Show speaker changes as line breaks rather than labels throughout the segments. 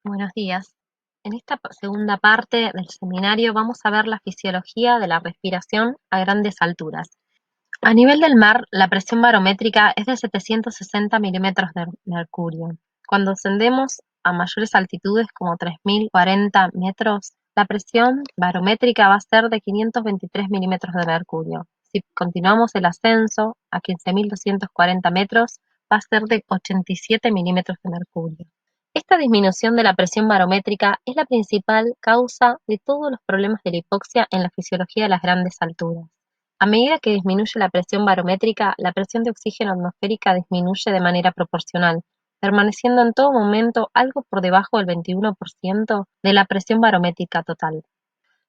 Buenos días. En esta segunda parte del seminario vamos a ver la fisiología de la respiración a grandes alturas. A nivel del mar, la presión barométrica es de 760 milímetros de mercurio. Cuando ascendemos a mayores altitudes como 3040 metros, la presión barométrica va a ser de 523 milímetros de mercurio. Si continuamos el ascenso a 15.240 metros, va a ser de 87 milímetros de mercurio. Esta disminución de la presión barométrica es la principal causa de todos los problemas de la hipoxia en la fisiología de las grandes alturas. A medida que disminuye la presión barométrica, la presión de oxígeno atmosférica disminuye de manera proporcional, permaneciendo en todo momento algo por debajo del 21% de la presión barométrica total.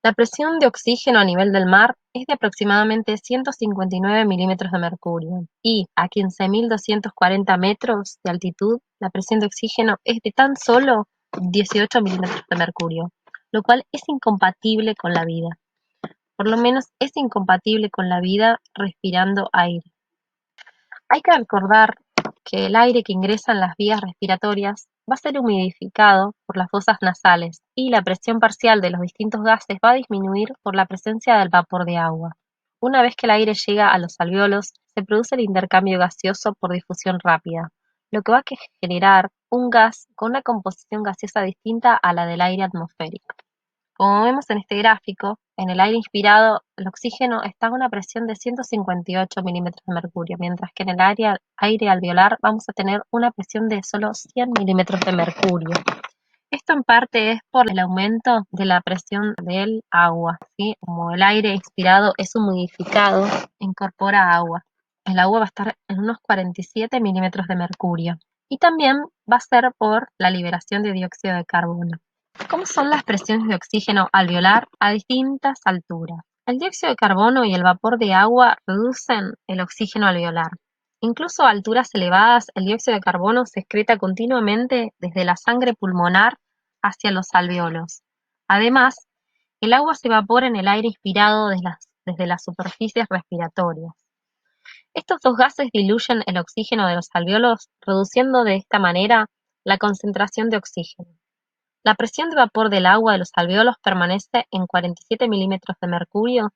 La presión de oxígeno a nivel del mar es de aproximadamente 159 milímetros de mercurio y a 15.240 metros de altitud la presión de oxígeno es de tan solo 18 milímetros de mercurio, lo cual es incompatible con la vida. Por lo menos es incompatible con la vida respirando aire. Hay que recordar que el aire que ingresa en las vías respiratorias va a ser humidificado por las fosas nasales y la presión parcial de los distintos gases va a disminuir por la presencia del vapor de agua. Una vez que el aire llega a los alvéolos, se produce el intercambio gaseoso por difusión rápida, lo que va a generar un gas con una composición gaseosa distinta a la del aire atmosférico. Como vemos en este gráfico, en el aire inspirado el oxígeno está a una presión de 158 milímetros de mercurio, mientras que en el aire alveolar vamos a tener una presión de solo 100 milímetros de mercurio. Esto en parte es por el aumento de la presión del agua, ¿sí? Como el aire inspirado es humidificado, incorpora agua. El agua va a estar en unos 47 milímetros de mercurio. Y también va a ser por la liberación de dióxido de carbono. ¿Cómo son las presiones de oxígeno alveolar a distintas alturas? El dióxido de carbono y el vapor de agua reducen el oxígeno alveolar. Incluso a alturas elevadas, el dióxido de carbono se excreta continuamente desde la sangre pulmonar hacia los alvéolos. Además, el agua se evapora en el aire inspirado desde las superficies respiratorias. Estos dos gases diluyen el oxígeno de los alvéolos, reduciendo de esta manera la concentración de oxígeno. La presión de vapor del agua de los alvéolos permanece en 47 milímetros de mercurio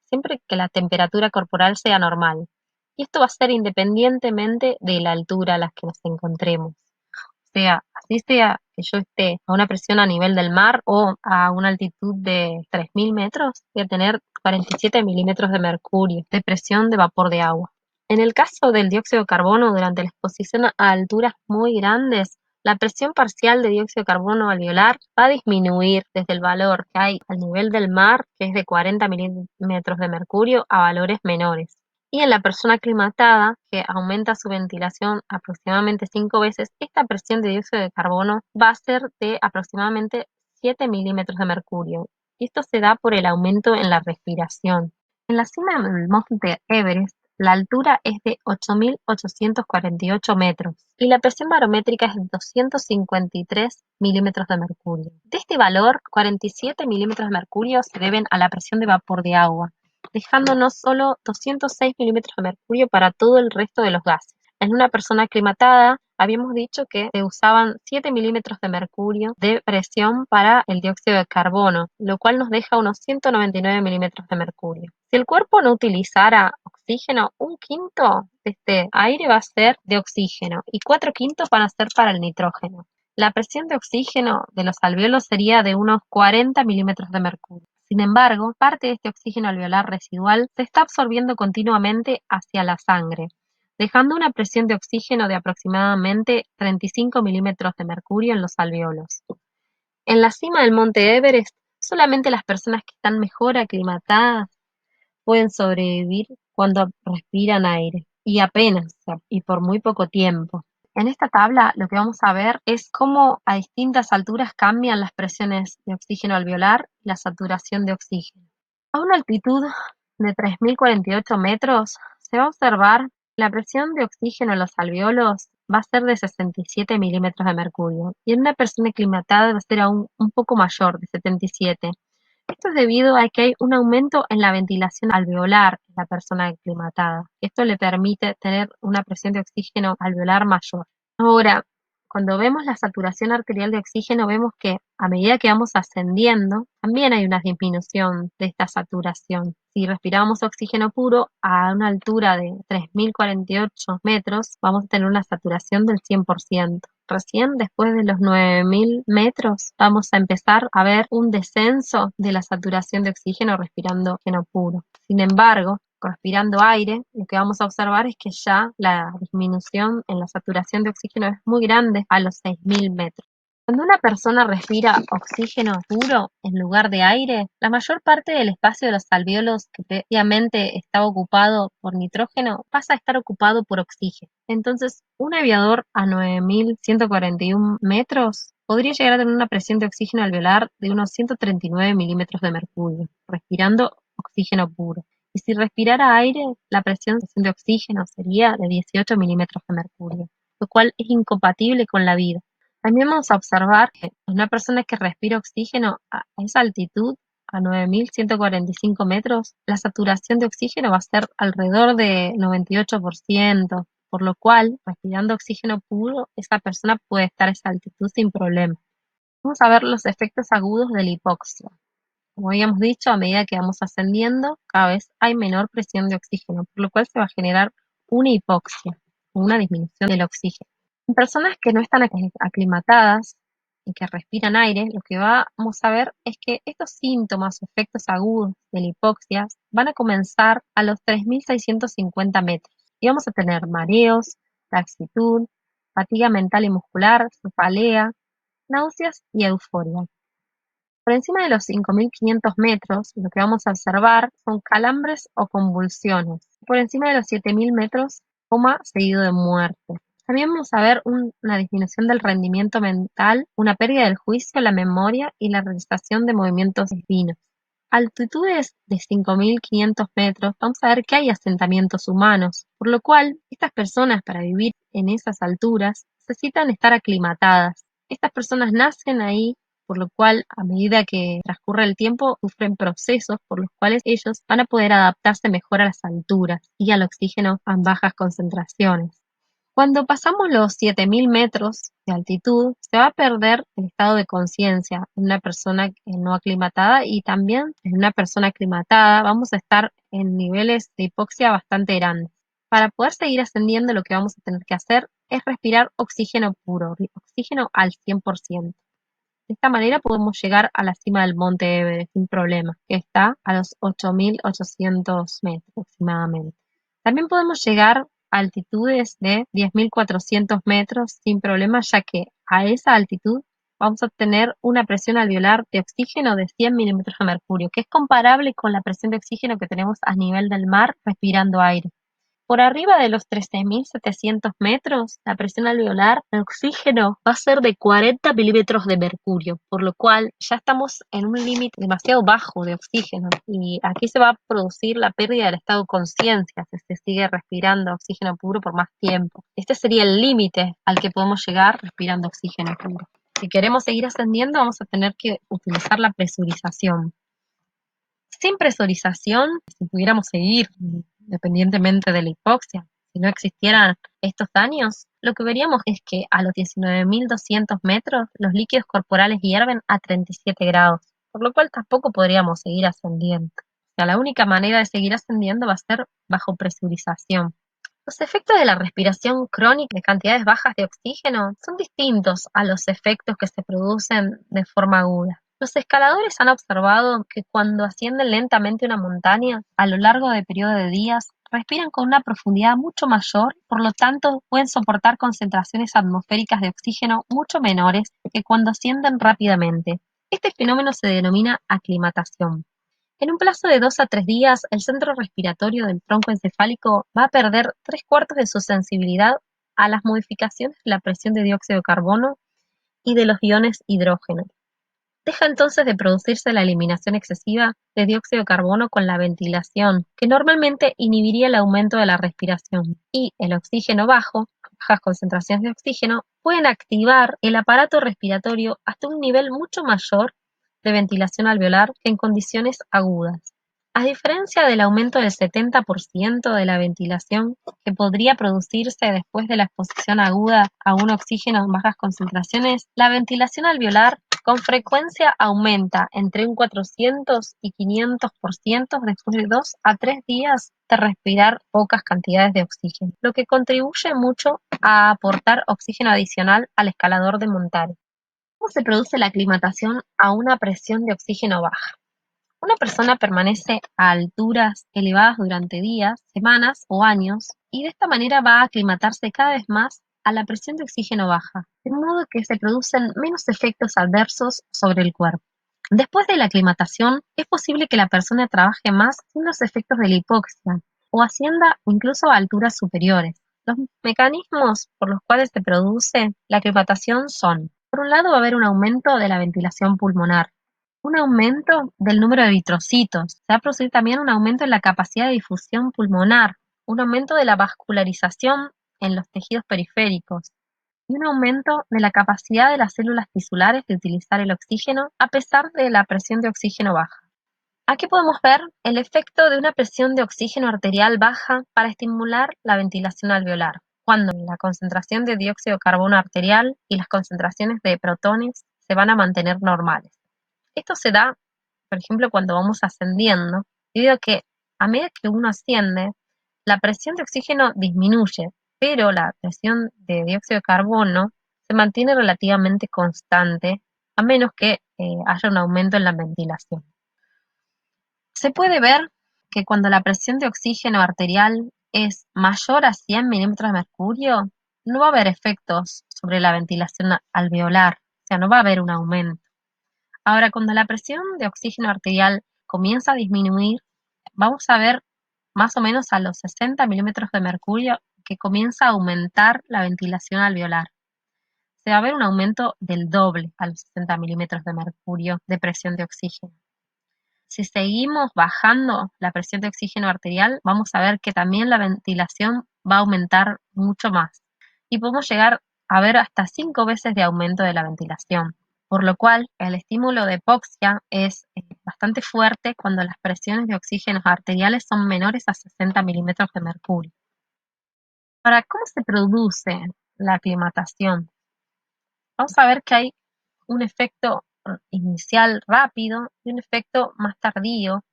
siempre que la temperatura corporal sea normal, y esto va a ser independientemente de la altura a la que nos encontremos. O sea, así sea que yo esté a una presión a nivel del mar o a una altitud de 3.000 metros, voy a tener 47 milímetros de mercurio de presión de vapor de agua. En el caso del dióxido de carbono, durante la exposición a alturas muy grandes, la presión parcial de dióxido de carbono alveolar va a disminuir desde el valor que hay al nivel del mar, que es de 40 milímetros de mercurio, a valores menores. Y en la persona aclimatada, que aumenta su ventilación aproximadamente 5 veces, esta presión de dióxido de carbono va a ser de aproximadamente 7 milímetros de mercurio. Y esto se da por el aumento en la respiración. En la cima del monte Everest, la altura es de 8.848 metros y la presión barométrica es de 253 milímetros de mercurio. De este valor, 47 milímetros de mercurio se deben a la presión de vapor de agua, dejándonos solo 206 milímetros de mercurio para todo el resto de los gases. En una persona aclimatada, habíamos dicho que se usaban 7 milímetros de mercurio de presión para el dióxido de carbono, lo cual nos deja unos 199 milímetros de mercurio. Si el cuerpo no utilizara oxígeno, un quinto de este aire va a ser de oxígeno y 4/5 van a ser para el nitrógeno. La presión de oxígeno de los alvéolos sería de unos 40 milímetros de mercurio. Sin embargo, parte de este oxígeno alveolar residual se está absorbiendo continuamente hacia la sangre, dejando una presión de oxígeno de aproximadamente 35 milímetros de mercurio en los alvéolos. En la cima del monte Everest, solamente las personas que están mejor aclimatadas pueden sobrevivir cuando respiran aire, y apenas, y por muy poco tiempo. En esta tabla lo que vamos a ver es cómo a distintas alturas cambian las presiones de oxígeno alveolar y la saturación de oxígeno. A una altitud de 3.048 metros se va a observar la presión de oxígeno en los alvéolos va a ser de 67 milímetros de mercurio y en una persona aclimatada va a ser aún un poco mayor, de 77. Esto es debido a que hay un aumento en la ventilación alveolar en la persona aclimatada. Esto le permite tener una presión de oxígeno alveolar mayor. Ahora, Cuando vemos la saturación arterial de oxígeno, vemos que a medida que vamos ascendiendo, también hay una disminución de esta saturación. Si respiramos oxígeno puro a una altura de 3.048 metros, vamos a tener una saturación del 100%. Recién después de los 9.000 metros vamos a empezar a ver un descenso de la saturación de oxígeno respirando oxígeno puro. Sin embargo, respirando aire, lo que vamos a observar es que ya la disminución en la saturación de oxígeno es muy grande a los 6.000 metros. Cuando una persona respira oxígeno puro en lugar de aire, la mayor parte del espacio de los alvéolos, que previamente estaba ocupado por nitrógeno, pasa a estar ocupado por oxígeno. Entonces, un aviador a 9.141 metros podría llegar a tener una presión de oxígeno alveolar de unos 139 milímetros de mercurio, respirando oxígeno puro. Y si respirara aire, la presión de oxígeno sería de 18 milímetros de mercurio, lo cual es incompatible con la vida. También vamos a observar que una persona que respira oxígeno a esa altitud, a 9.145 metros, la saturación de oxígeno va a ser alrededor de 98%, por lo cual, respirando oxígeno puro, esa persona puede estar a esa altitud sin problema. Vamos a ver los efectos agudos de la hipoxia. Como habíamos dicho, a medida que vamos ascendiendo, cada vez hay menor presión de oxígeno, por lo cual se va a generar una hipoxia, una disminución del oxígeno. En personas que no están aclimatadas y que respiran aire, lo que vamos a ver es que estos síntomas o efectos agudos de la hipoxia van a comenzar a los 3.650 metros. Y vamos a tener mareos, laxitud, fatiga mental y muscular, cefalea, náuseas y euforia. Por encima de los 5.500 metros, lo que vamos a observar son calambres o convulsiones. Por encima de los 7.000 metros, coma seguido de muerte. También vamos a ver una disminución del rendimiento mental, una pérdida del juicio, la memoria y la realización de movimientos finos. Altitudes de 5.500 metros, vamos a ver que hay asentamientos humanos, por lo cual estas personas para vivir en esas alturas necesitan estar aclimatadas. Estas personas nacen ahí, por lo cual a medida que transcurre el tiempo sufren procesos por los cuales ellos van a poder adaptarse mejor a las alturas y al oxígeno a bajas concentraciones. Cuando pasamos los 7.000 metros de altitud, se va a perder el estado de conciencia en una persona no aclimatada, y también en una persona aclimatada vamos a estar en niveles de hipoxia bastante grandes. Para poder seguir ascendiendo, lo que vamos a tener que hacer es respirar oxígeno puro, oxígeno al 100%. De esta manera podemos llegar a la cima del monte Everest sin problema, que está a los 8.800 metros aproximadamente. También podemos llegar a altitudes de 10.400 metros sin problema, ya que a esa altitud vamos a obtener una presión alveolar de oxígeno de 100 milímetros de mercurio, que es comparable con la presión de oxígeno que tenemos a nivel del mar respirando aire. Por arriba de los 13.700 metros, la presión alveolar de oxígeno va a ser de 40 milímetros de mercurio, por lo cual ya estamos en un límite demasiado bajo de oxígeno, y aquí se va a producir la pérdida del estado de conciencia si se sigue respirando oxígeno puro por más tiempo. Este sería el límite al que podemos llegar respirando oxígeno puro. Si queremos seguir ascendiendo, vamos a tener que utilizar la presurización. Sin presurización, si pudiéramos seguir independientemente de la hipoxia, si no existieran estos daños, lo que veríamos es que a los 19.200 metros los líquidos corporales hierven a 37 grados, por lo cual tampoco podríamos seguir ascendiendo. O sea, la única manera de seguir ascendiendo va a ser bajo presurización. Los efectos de la respiración crónica de cantidades bajas de oxígeno son distintos a los efectos que se producen de forma aguda. Los escaladores han observado que cuando ascienden lentamente una montaña, a lo largo de periodos de días, respiran con una profundidad mucho mayor, por lo tanto pueden soportar concentraciones atmosféricas de oxígeno mucho menores que cuando ascienden rápidamente. Este fenómeno se denomina aclimatación. En un plazo de 2 a 3 días, el centro respiratorio del tronco encefálico va a perder 3/4 de su sensibilidad a las modificaciones de la presión de dióxido de carbono y de los iones hidrógeno. Deja entonces de producirse la eliminación excesiva de dióxido de carbono con la ventilación, que normalmente inhibiría el aumento de la respiración, y el oxígeno bajo, bajas concentraciones de oxígeno, pueden activar el aparato respiratorio hasta un nivel mucho mayor de ventilación alveolar que en condiciones agudas. A diferencia del aumento del 70% de la ventilación que podría producirse después de la exposición aguda a un oxígeno en bajas concentraciones, la ventilación alveolar con frecuencia aumenta entre un 400 y 500% después de 2 a 3 días de respirar pocas cantidades de oxígeno, lo que contribuye mucho a aportar oxígeno adicional al escalador de montaña. ¿Cómo se produce la aclimatación a una presión de oxígeno baja? Una persona permanece a alturas elevadas durante días, semanas o años y de esta manera va a aclimatarse cada vez más a la presión de oxígeno baja, de modo que se producen menos efectos adversos sobre el cuerpo. Después de la aclimatación, es posible que la persona trabaje más sin los efectos de la hipoxia o ascienda incluso a alturas superiores. Los mecanismos por los cuales se produce la aclimatación son: por un lado, va a haber un aumento de la ventilación pulmonar, un aumento del número de eritrocitos. Se va a producir también un aumento en la capacidad de difusión pulmonar, un aumento de la vascularización en los tejidos periféricos y un aumento de la capacidad de las células tisulares de utilizar el oxígeno a pesar de la presión de oxígeno baja. Aquí podemos ver el efecto de una presión de oxígeno arterial baja para estimular la ventilación alveolar, cuando la concentración de dióxido de carbono arterial y las concentraciones de protones se van a mantener normales. Esto se da, por ejemplo, cuando vamos ascendiendo, debido a que a medida que uno asciende, la presión de oxígeno disminuye, pero la presión de dióxido de carbono se mantiene relativamente constante, a menos que haya un aumento en la ventilación. Se puede ver que cuando la presión de oxígeno arterial es mayor a 100 milímetros de mercurio, no va a haber efectos sobre la ventilación alveolar, o sea, no va a haber un aumento. Ahora, cuando la presión de oxígeno arterial comienza a disminuir, vamos a ver más o menos a los 60 milímetros de mercurio que comienza a aumentar la ventilación alveolar. Se va a ver un aumento del doble a los 60 milímetros de mercurio de presión de oxígeno. Si seguimos bajando la presión de oxígeno arterial, vamos a ver que también la ventilación va a aumentar mucho más y podemos llegar a ver hasta 5 veces de aumento de la ventilación, por lo cual el estímulo de hipoxia es bastante fuerte cuando las presiones de oxígeno arteriales son menores a 60 milímetros de mercurio. Ahora, ¿cómo se produce la aclimatación? Vamos a ver que hay un efecto inicial rápido y un efecto más tardío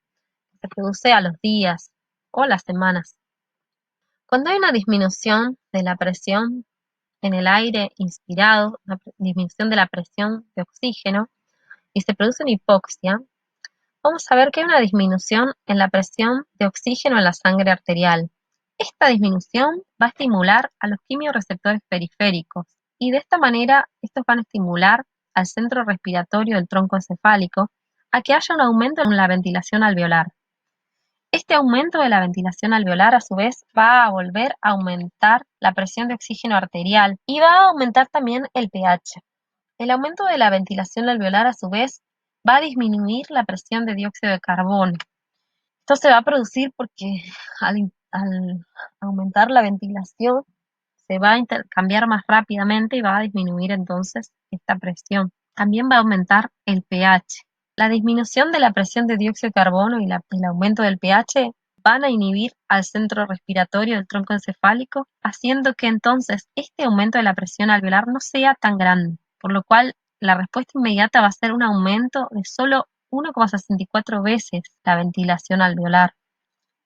que se produce a los días o las semanas. Cuando hay una disminución de la presión en el aire inspirado, una disminución de la presión de oxígeno y se produce una hipoxia, vamos a ver que hay una disminución en la presión de oxígeno en la sangre arterial. Esta disminución va a estimular a los quimiorreceptores periféricos y de esta manera estos van a estimular al centro respiratorio del tronco encefálico a que haya un aumento en la ventilación alveolar. Este aumento de la ventilación alveolar, a su vez, va a volver a aumentar la presión de oxígeno arterial y va a aumentar también el pH. El aumento de la ventilación alveolar, a su vez, va a disminuir la presión de dióxido de carbono. Esto se va a producir porque al aumentar la ventilación se va a intercambiar más rápidamente y va a disminuir entonces esta presión. También va a aumentar el pH. La disminución de la presión de dióxido de carbono y el aumento del pH van a inhibir al centro respiratorio del tronco encefálico, haciendo que entonces este aumento de la presión alveolar no sea tan grande, por lo cual la respuesta inmediata va a ser un aumento de solo 1,64 veces la ventilación alveolar.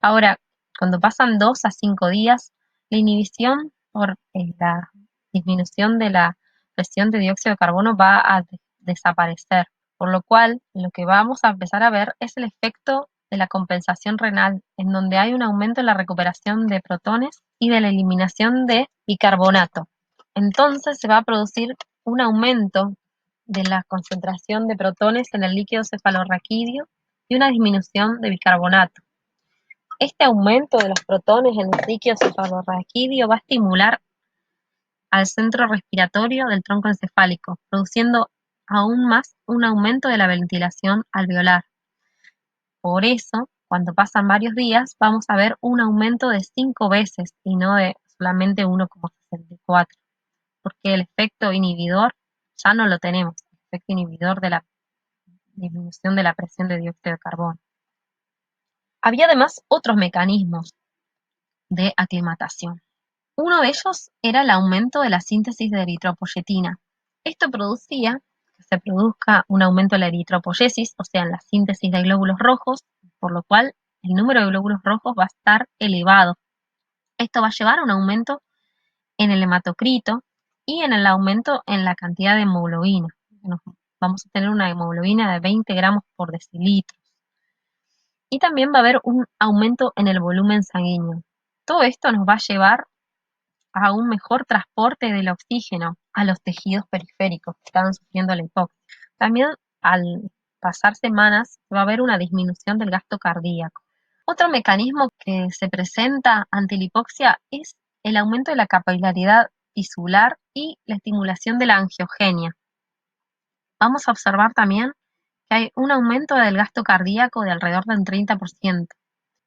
Ahora, cuando pasan 2 a 5 días, la inhibición por la disminución de la presión de dióxido de carbono va a desaparecer, por lo cual lo que vamos a empezar a ver es el efecto de la compensación renal, en donde hay un aumento en la recuperación de protones y de la eliminación de bicarbonato. Entonces se va a producir un aumento de la concentración de protones en el líquido cefalorraquídeo y una disminución de bicarbonato. Este aumento de los protones en el líquido cefalorraquídeo va a estimular al centro respiratorio del tronco encefálico, produciendo aún más un aumento de la ventilación alveolar. Por eso, cuando pasan varios días, vamos a ver un aumento de 5 veces y no de solamente 1,64, porque el efecto inhibidor ya no lo tenemos, el efecto inhibidor de la disminución de la presión de dióxido de carbono. Había además otros mecanismos de aclimatación. Uno de ellos era el aumento de la síntesis de eritropoyetina. Esto producía que se produzca un aumento de la eritropoyesis, o sea, en la síntesis de glóbulos rojos, por lo cual el número de glóbulos rojos va a estar elevado. Esto va a llevar a un aumento en el hematocrito y en el aumento en la cantidad de hemoglobina. Vamos a tener una hemoglobina de 20 gramos por decilitro. Y también va a haber un aumento en el volumen sanguíneo. Todo esto nos va a llevar a un mejor transporte del oxígeno a los tejidos periféricos que estaban sufriendo la hipoxia. También al pasar semanas va a haber una disminución del gasto cardíaco. Otro mecanismo que se presenta ante la hipoxia es el aumento de la capilaridad tisular y la estimulación de la angiogenia. Vamos a observar también que hay un aumento del gasto cardíaco de alrededor del 30%.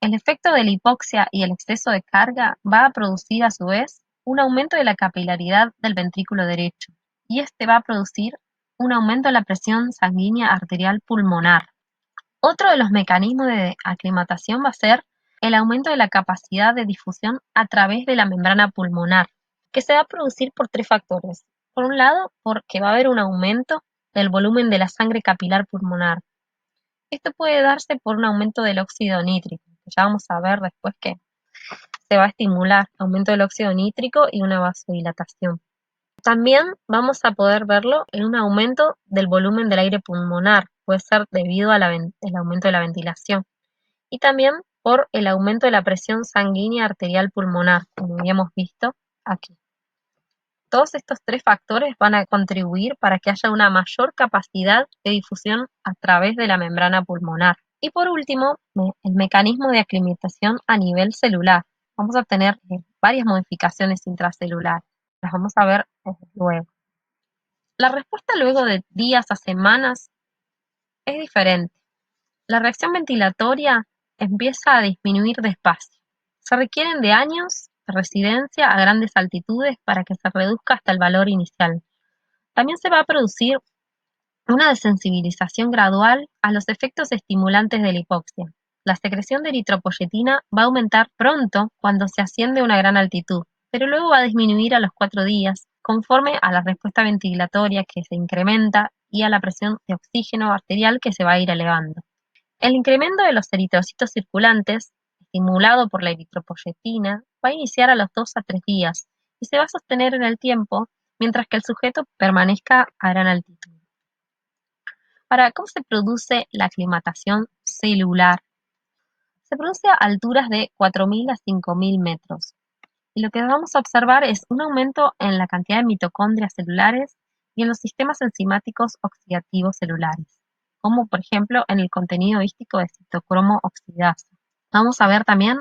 El efecto de la hipoxia y el exceso de carga va a producir a su vez un aumento de la capilaridad del ventrículo derecho y este va a producir un aumento de la presión sanguínea arterial pulmonar. Otro de los mecanismos de aclimatación va a ser el aumento de la capacidad de difusión a través de la membrana pulmonar, que se va a producir por tres factores. Por un lado, porque va a haber un aumento del volumen de la sangre capilar pulmonar. Esto puede darse por un aumento del óxido nítrico, que ya vamos a ver después que se va a estimular aumento del óxido nítrico y una vasodilatación. También vamos a poder verlo en un aumento del volumen del aire pulmonar, puede ser debido al aumento de la ventilación, y también por el aumento de la presión sanguínea arterial pulmonar, como habíamos visto aquí. Todos estos tres factores van a contribuir para que haya una mayor capacidad de difusión a través de la membrana pulmonar. Y por último, el mecanismo de aclimatación a nivel celular. Vamos a tener varias modificaciones intracelulares. Las vamos a ver luego. La respuesta luego de días a semanas es diferente. La reacción ventilatoria empieza a disminuir despacio. Se requieren de años de residencia a grandes altitudes para que se reduzca hasta el valor inicial. También se va a producir una desensibilización gradual a los efectos estimulantes de la hipoxia. La secreción de eritropoyetina va a aumentar pronto cuando se asciende a una gran altitud, pero luego va a disminuir a los 4 días, conforme a la respuesta ventilatoria que se incrementa y a la presión de oxígeno arterial que se va a ir elevando. El incremento de los eritrocitos circulantes, estimulado por la eritropoyetina, va a iniciar a los 2 a 3 días y se va a sostener en el tiempo mientras que el sujeto permanezca a gran altitud. ¿Cómo se produce la aclimatación celular? Se produce a alturas de 4.000 a 5.000 metros. Y lo que vamos a observar es un aumento en la cantidad de mitocondrias celulares y en los sistemas enzimáticos oxidativos celulares, como por ejemplo en el contenido hístico de citocromo oxidasa. Vamos a ver también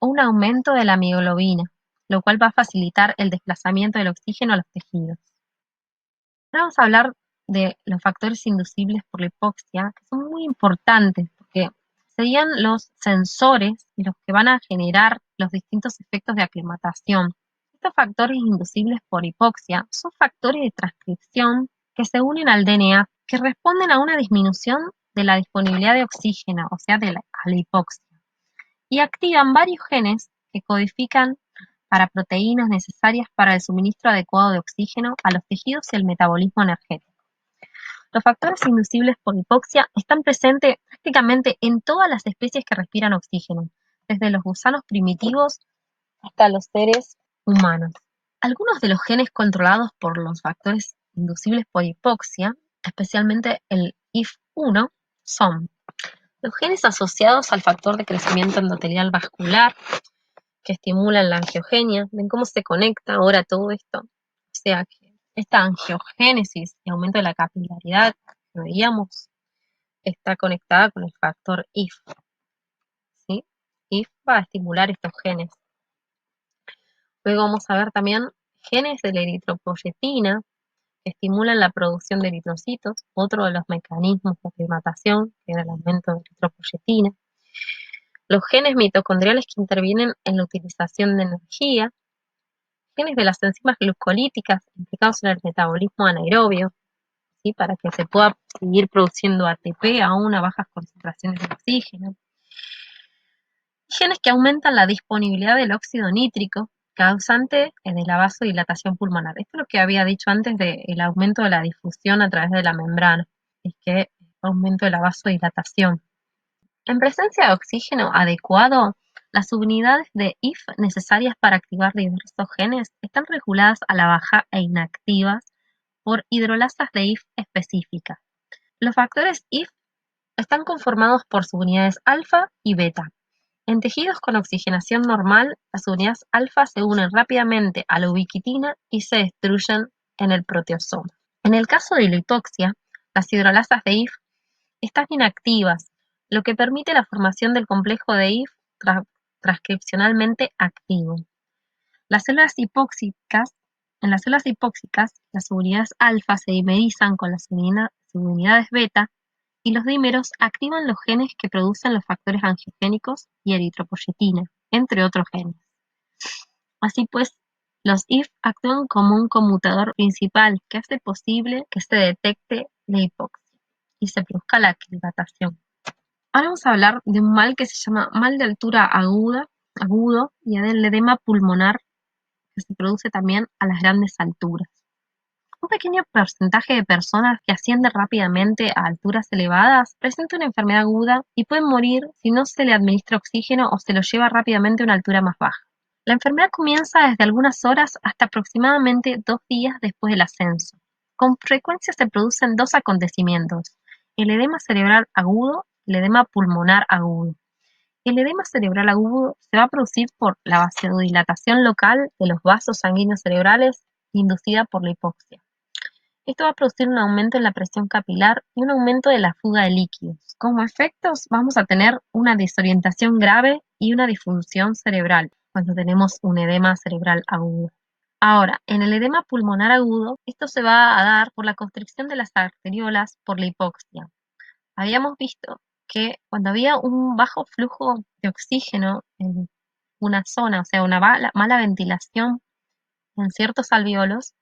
un aumento de la mioglobina, lo cual va a facilitar el desplazamiento del oxígeno a los tejidos. Ahora vamos a hablar de los factores inducibles por la hipoxia, que son muy importantes porque serían los sensores los que van a generar los distintos efectos de aclimatación. Estos factores inducibles por hipoxia son factores de transcripción que se unen al DNA, que responden a una disminución de la disponibilidad de oxígeno, o sea, a la hipoxia, y activan varios genes que codifican para proteínas necesarias para el suministro adecuado de oxígeno a los tejidos y el metabolismo energético. Los factores inducibles por hipoxia están presentes prácticamente en todas las especies que respiran oxígeno, desde los gusanos primitivos hasta los seres humanos. Algunos de los genes controlados por los factores inducibles por hipoxia, especialmente el IF1, son los genes asociados al factor de crecimiento endotelial vascular, que estimulan la angiogenia. ¿Ven cómo se conecta ahora todo esto? O sea que esta angiogénesis y aumento de la capilaridad que veíamos está conectada con el factor IF. ¿Sí? IF va a estimular estos genes. Luego vamos a ver también genes de la eritropoyetina que estimulan la producción de eritrocitos, otro de los mecanismos de aclimatación, que era el aumento de eritropoyetina. Los genes mitocondriales que intervienen en la utilización de energía, genes de las enzimas glucolíticas implicados en el metabolismo anaerobio, ¿sí? Para que se pueda seguir produciendo ATP aún a bajas concentraciones de oxígeno. genes que aumentan la disponibilidad del óxido nítrico, causante de la vasodilatación pulmonar. Esto es lo que había dicho antes del aumento de la difusión a través de la membrana, es que aumento de la vasodilatación. En presencia de oxígeno adecuado, las subunidades de IF necesarias para activar diversos genes están reguladas a la baja e inactivas por hidrolasas de IF específicas. Los factores IF están conformados por subunidades alfa y beta. En tejidos con oxigenación normal, las subunidades alfa se unen rápidamente a la ubiquitina y se destruyen en el proteosoma. En el caso de la hipoxia, las hidrolasas de IF están inactivas, lo que permite la formación del complejo de IF transcripcionalmente activo. En las células hipóxicas, las subunidades alfa se dimerizan con las subunidades beta y los dímeros activan los genes que producen los factores angiogénicos y eritropoyetina, entre otros genes. Así pues, los IF actúan como un conmutador principal que hace posible que se detecte la hipoxia y se produzca la aclimatación. Ahora vamos a hablar de un mal que se llama mal de altura agudo y del edema pulmonar que se produce también a las grandes alturas. Un pequeño porcentaje de personas que ascienden rápidamente a alturas elevadas presenta una enfermedad aguda y pueden morir si no se le administra oxígeno o se lo lleva rápidamente a una altura más baja. La enfermedad comienza desde algunas horas hasta aproximadamente 2 días después del ascenso. Con frecuencia se producen dos acontecimientos: el edema cerebral agudo y el edema pulmonar agudo. El edema cerebral agudo se va a producir por la vasodilatación local de los vasos sanguíneos cerebrales inducida por la hipoxia. Esto va a producir un aumento en la presión capilar y un aumento de la fuga de líquidos. Como efectos, vamos a tener una desorientación grave y una disfunción cerebral cuando tenemos un edema cerebral agudo. Ahora, en el edema pulmonar agudo, esto se va a dar por la constricción de las arteriolas por la hipoxia. Habíamos visto que cuando había un bajo flujo de oxígeno en una zona, o sea, una mala ventilación en ciertos alvéolos,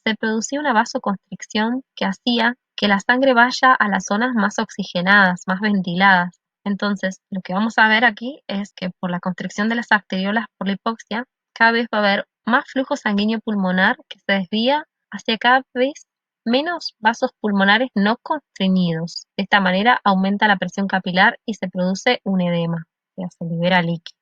se producía una vasoconstricción que hacía que la sangre vaya a las zonas más oxigenadas, más ventiladas. Entonces, lo que vamos a ver aquí es que por la constricción de las arteriolas por la hipoxia, cada vez va a haber más flujo sanguíneo pulmonar que se desvía hacia cada vez menos vasos pulmonares no constreñidos. De esta manera aumenta la presión capilar y se produce un edema, o sea, se libera líquido.